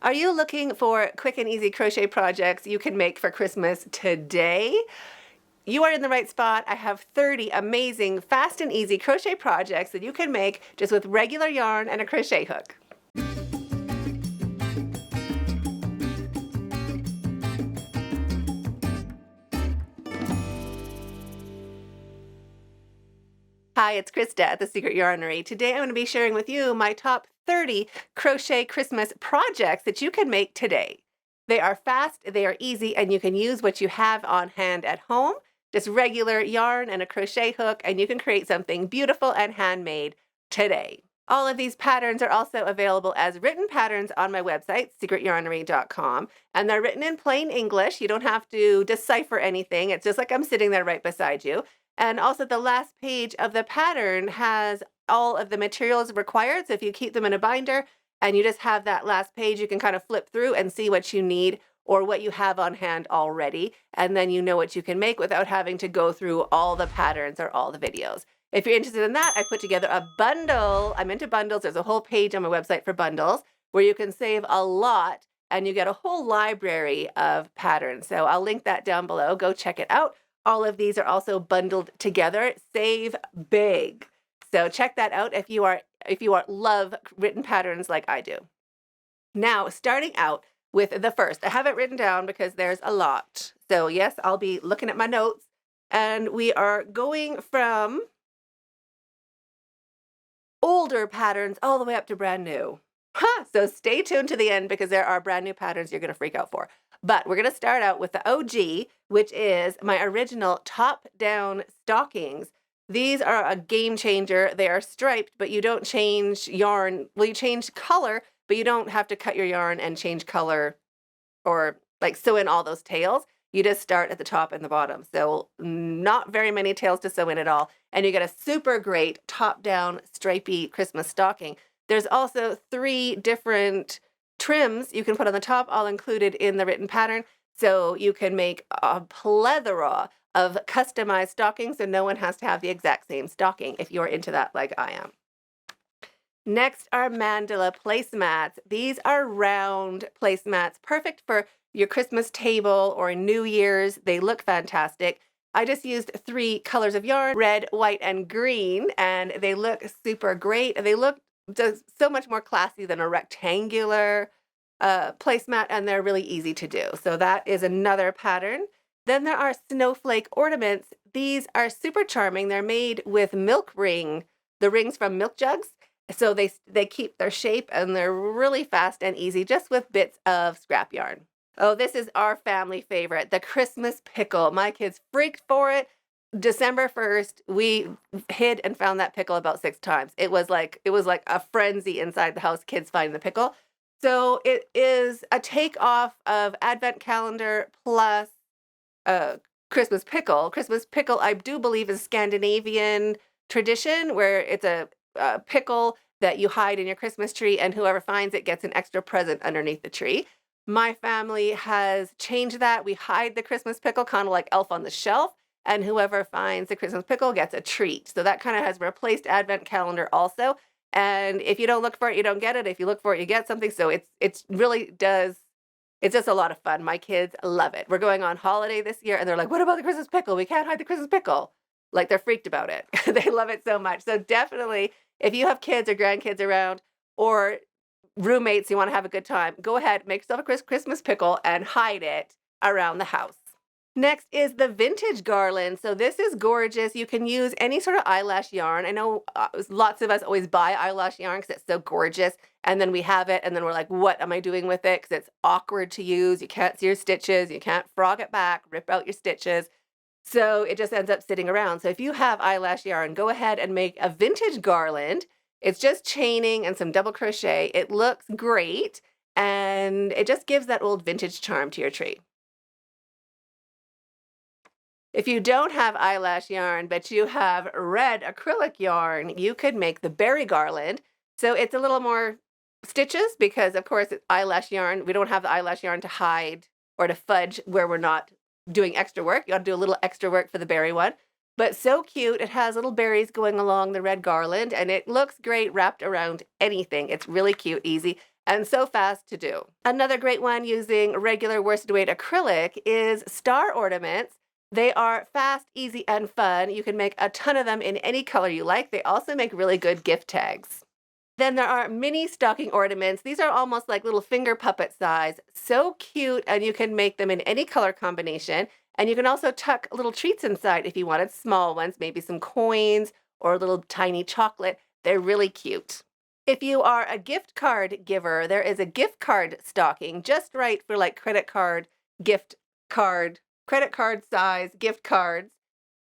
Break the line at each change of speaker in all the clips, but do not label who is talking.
Are you looking for quick and easy crochet projects you can make for Christmas today? You are in the right spot. I have 30 amazing, fast and easy crochet projects that you can make just with regular yarn and a crochet hook. Hi, it's Krista at the Secret Yarnery. Today I'm going to be sharing with you my top 30 crochet Christmas projects that you can make today. They are fast, they are easy, and you can use what you have on hand at home, just regular yarn and a crochet hook, and you can create something beautiful and handmade today. All of these patterns are also available as written patterns on my website, secretyarnery.com, and they're written in plain English. You don't have to decipher anything. It's just like I'm sitting there right beside you. And also the last page of the pattern has all of the materials required. So if you keep them in a binder and you just have that last page, you can kind of flip through and see what you need or what you have on hand already. And then you know what you can make without having to go through all the patterns or all the videos. If you're interested in that, I put together a bundle. I'm into bundles. There's a whole page on my website for bundles where you can save a lot and you get a whole library of patterns. So I'll link that down below. Go check it out. All of these are also bundled together. Save big. So check that out if you love written patterns like I do. Now, starting out with the first. I have it written down because there's a lot. So yes, I'll be looking at my notes, and we are going from older patterns all the way up to brand new. So stay tuned to the end because there are brand new patterns you're going to freak out for. But we're going to start out with the OG, which is my original top-down stockings. These are a game changer. They are striped, but you don't change yarn. Well, you change color, but you don't have to cut your yarn and change color or like sew in all those tails. You just start at the top and the bottom. So not very many tails to sew in at all. And you get a super great top-down stripy Christmas stocking. There's also 3 different trims you can put on the top, all included in the written pattern. So you can make a plethora of customized stockings, so no one has to have the exact same stocking if you're into that like I am. Next are mandala placemats. These are round placemats, perfect for your Christmas table or New Year's. They look fantastic. I just used 3 colors of yarn, red, white, and green, and they look super great. They look just so much more classy than a rectangular placemat, and they're really easy to do. So that is another pattern. Then there are snowflake ornaments. These are super charming. They're made with milk ring, the rings from milk jugs. So they keep their shape and they're really fast and easy just with bits of scrap yarn. Oh, this is our family favorite, the Christmas pickle. My kids freaked for it. December 1st, we hid and found that pickle about 6 times. It was like a frenzy inside the house, kids finding the pickle. So it is a takeoff of Advent calendar plus Christmas pickle. Christmas pickle, I do believe, is Scandinavian tradition where it's a pickle that you hide in your Christmas tree, and whoever finds it gets an extra present underneath the tree. My family has changed that. We hide the Christmas pickle, kind of like Elf on the Shelf, and whoever finds the Christmas pickle gets a treat. So that kind of has replaced Advent calendar also. And if you don't look for it, you don't get it. If you look for it, you get something. So it's really does, it's just a lot of fun. My kids love it. We're going on holiday this year and they're like, what about the Christmas pickle? We can't hide the Christmas pickle. Like they're freaked about it. They love it so much. So definitely, if you have kids or grandkids around or roommates, you want to have a good time, go ahead, make yourself a Christmas pickle and hide it around the house. Next is the vintage garland. So this is gorgeous. You can use any sort of eyelash yarn. I know lots of us always buy eyelash yarn because it's so gorgeous. And then we have it and then we're like, what am I doing with it? Because it's awkward to use. You can't see your stitches. You can't frog it back, rip out your stitches. So it just ends up sitting around. So if you have eyelash yarn, go ahead and make a vintage garland. It's just chaining and some double crochet. It looks great. And it just gives that old vintage charm to your tree. If you don't have eyelash yarn, but you have red acrylic yarn, you could make the berry garland. So it's a little more stitches because, of course, it's eyelash yarn. We don't have the eyelash yarn to hide or to fudge where we're not doing extra work. You got to do a little extra work for the berry one. But so cute. It has little berries going along the red garland, and it looks great wrapped around anything. It's really cute, easy. and so fast to do. Another great one using regular worsted weight acrylic is star ornaments. They are fast, easy, and fun. You can make a ton of them in any color you like. They also make really good gift tags. Then there are mini stocking ornaments. These are almost like little finger puppet size. So cute, and you can make them in any color combination. And you can also tuck little treats inside if you wanted small ones, maybe some coins or a little tiny chocolate. They're really cute. If you are a gift card giver, there is a gift card stocking just right for like credit card size gift cards.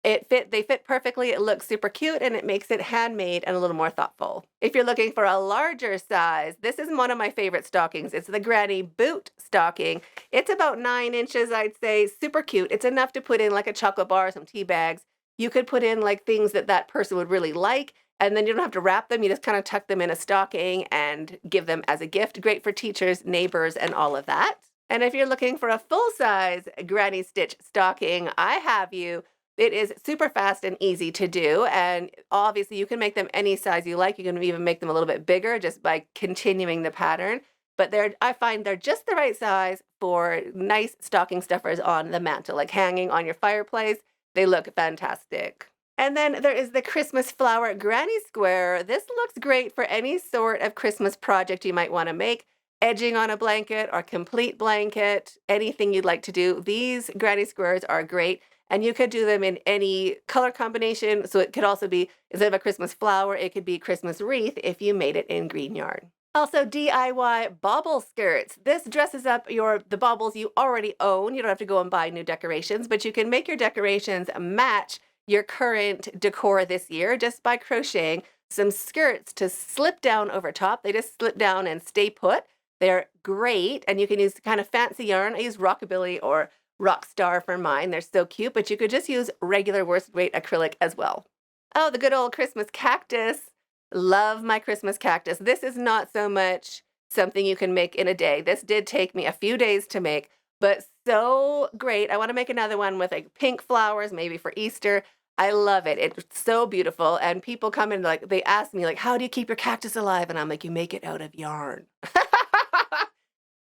They fit perfectly, it looks super cute, and it makes it handmade and a little more thoughtful. If you're looking for a larger size, this is one of my favorite stockings. It's the Granny Boot stocking. It's about 9 inches, I'd say, super cute. It's enough to put in like a chocolate bar, some tea bags. You could put in like things that person would really like, and then you don't have to wrap them. You just kind of tuck them in a stocking and give them as a gift. Great for teachers, neighbors, and all of that. And if you're looking for a full-size Granny Stitch stocking, I have you. It is super fast and easy to do, and obviously you can make them any size you like. You can even make them a little bit bigger just by continuing the pattern, but I find they're just the right size for nice stocking stuffers on the mantle, like hanging on your fireplace. They look fantastic. And then there is the Christmas flower granny square. This looks great for any sort of Christmas project you might want to make. Edging on a blanket or complete blanket, anything you'd like to do. These granny squares are great. And you could do them in any color combination. So it could also be, instead of a Christmas flower, it could be Christmas wreath if you made it in green yarn. Also DIY bauble skirts. This dresses up the baubles you already own. You don't have to go and buy new decorations, but you can make your decorations match your current decor this year just by crocheting some skirts to slip down over top. They just slip down and stay put. They're great, and you can use kind of fancy yarn. I use Rockabilly or Rockstar for mine. They're so cute, but you could just use regular worsted weight acrylic as well. Oh, the good old Christmas cactus. Love my Christmas cactus. This is not so much something you can make in a day. This did take me a few days to make, but so great. I want to make another one with like pink flowers, maybe for Easter. I love it. It's so beautiful. And people come in they ask me like, how do you keep your cactus alive? And I'm like, you make it out of yarn.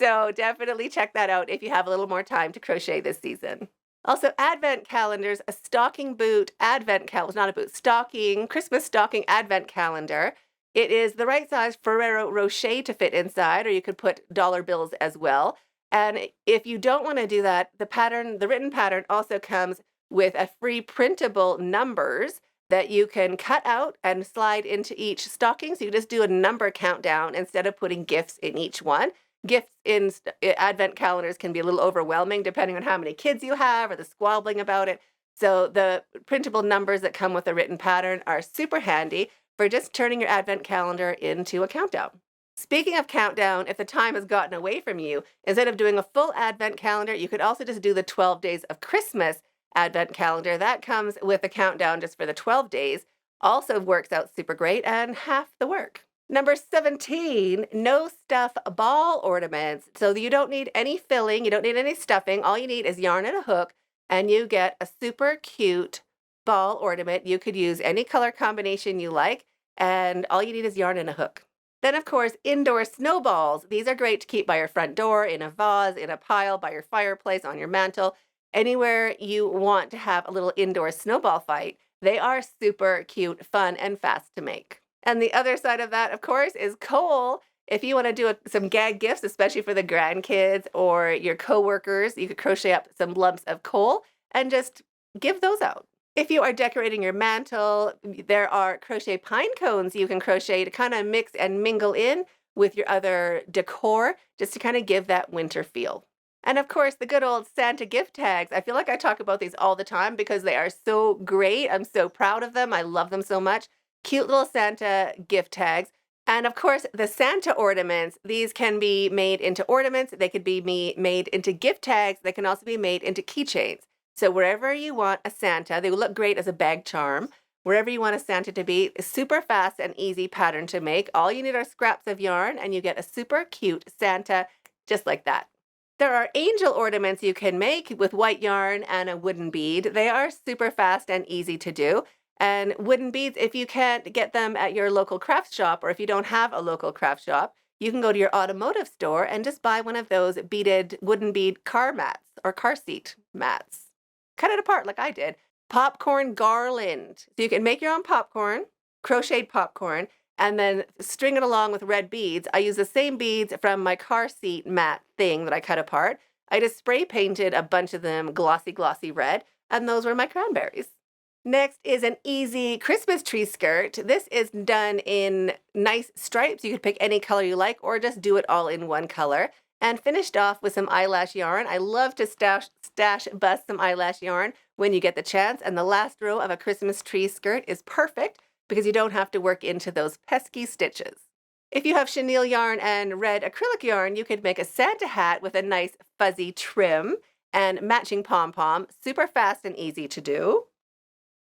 So definitely check that out if you have a little more time to crochet this season. Also, advent calendars, a stocking boot advent calendar, not a boot, stocking, Christmas stocking advent calendar. It is the right size Ferrero Rocher to fit inside, or you could put dollar bills as well. And if you don't want to do that, the written pattern also comes with a free printable numbers that you can cut out and slide into each stocking. So you just do a number countdown instead of putting gifts in each one. Gifts in advent calendars can be a little overwhelming depending on how many kids you have or the squabbling about it. So the printable numbers that come with a written pattern are super handy for just turning your advent calendar into a countdown. Speaking of countdown, if the time has gotten away from you, instead of doing a full advent calendar, you could also just do the 12 days of Christmas advent calendar. That comes with a countdown just for the 12 days. Also works out super great and half the work. Number 17, no stuff ball ornaments. So you don't need any filling, you don't need any stuffing. All you need is yarn and a hook, and you get a super cute ball ornament. You could use any color combination you like, and all you need is yarn and a hook. Then, of course, indoor snowballs. These are great to keep by your front door, in a vase, in a pile, by your fireplace, on your mantle, anywhere you want to have a little indoor snowball fight. They are super cute, fun, and fast to make. And the other side of that, of course, is coal. If you want to do some gag gifts, especially for the grandkids or your coworkers, you could crochet up some lumps of coal and just give those out. If you are decorating your mantle, there are crochet pine cones you can crochet to kind of mix and mingle in with your other decor, just to kind of give that winter feel. And of course, the good old Santa gift tags. I feel like I talk about these all the time because they are so great. I'm so proud of them. I love them so much. Cute little Santa gift tags. And of course, the Santa ornaments, these can be made into ornaments. They could be made into gift tags. They can also be made into keychains. So wherever you want a Santa, they will look great as a bag charm. Wherever you want a Santa to be, a super fast and easy pattern to make. All you need are scraps of yarn and you get a super cute Santa just like that. There are angel ornaments you can make with white yarn and a wooden bead. They are super fast and easy to do. And wooden beads, if you can't get them at your local craft shop, or if you don't have a local craft shop, you can go to your automotive store and just buy one of those beaded wooden bead car mats or car seat mats. Cut it apart like I did. Popcorn garland. So you can make your own popcorn, crocheted popcorn, and then string it along with red beads. I use the same beads from my car seat mat thing that I cut apart. I just spray painted a bunch of them glossy, glossy red, and those were my cranberries. Next is an easy Christmas tree skirt. This is done in nice stripes. You could pick any color you like or just do it all in one color. And finished off with some eyelash yarn. I love to stash bust some eyelash yarn when you get the chance. And the last row of a Christmas tree skirt is perfect because you don't have to work into those pesky stitches. If you have chenille yarn and red acrylic yarn, you could make a Santa hat with a nice fuzzy trim and matching pom-pom. Super fast and easy to do.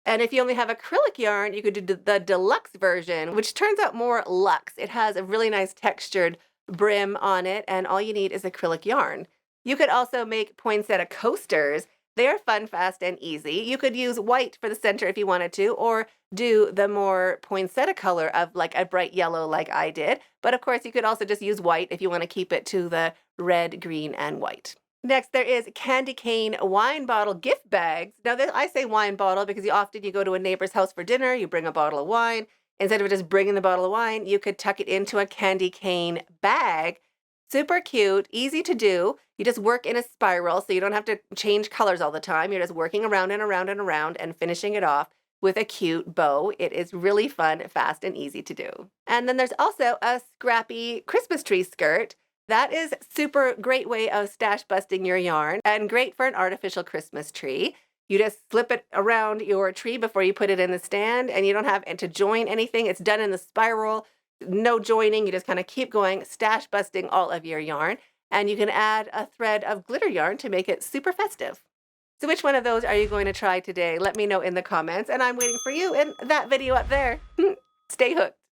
And if you only have acrylic yarn, you could do the deluxe version, which turns out more luxe. It has a really nice textured brim on it, and all you need is acrylic yarn. You could also make poinsettia coasters. They are fun, fast, and easy. You could use white for the center if you wanted to, or do the more poinsettia color of like a bright yellow like I did. But of course, you could also just use white if you want to keep it to the red, green, and white. Next, there is candy cane wine bottle gift bags. Now, I say wine bottle because you go to a neighbor's house for dinner, you bring a bottle of wine. Instead of just bringing the bottle of wine, you could tuck it into a candy cane bag. Super cute, easy to do. You just work in a spiral, so you don't have to change colors all the time. You're just working around and around and around and finishing it off with a cute bow. It is really fun, fast, and easy to do. And then there's also a scrappy Christmas tree skirt. That is super great way of stash busting your yarn and great for an artificial Christmas tree. You just slip it around your tree before you put it in the stand, and you don't have to join anything. It's done in the spiral, no joining. You just kind of keep going, stash busting all of your yarn, and you can add a thread of glitter yarn to make it super festive. So which one of those are you going to try today? Let me know in the comments, and I'm waiting for you in that video up there. Stay hooked.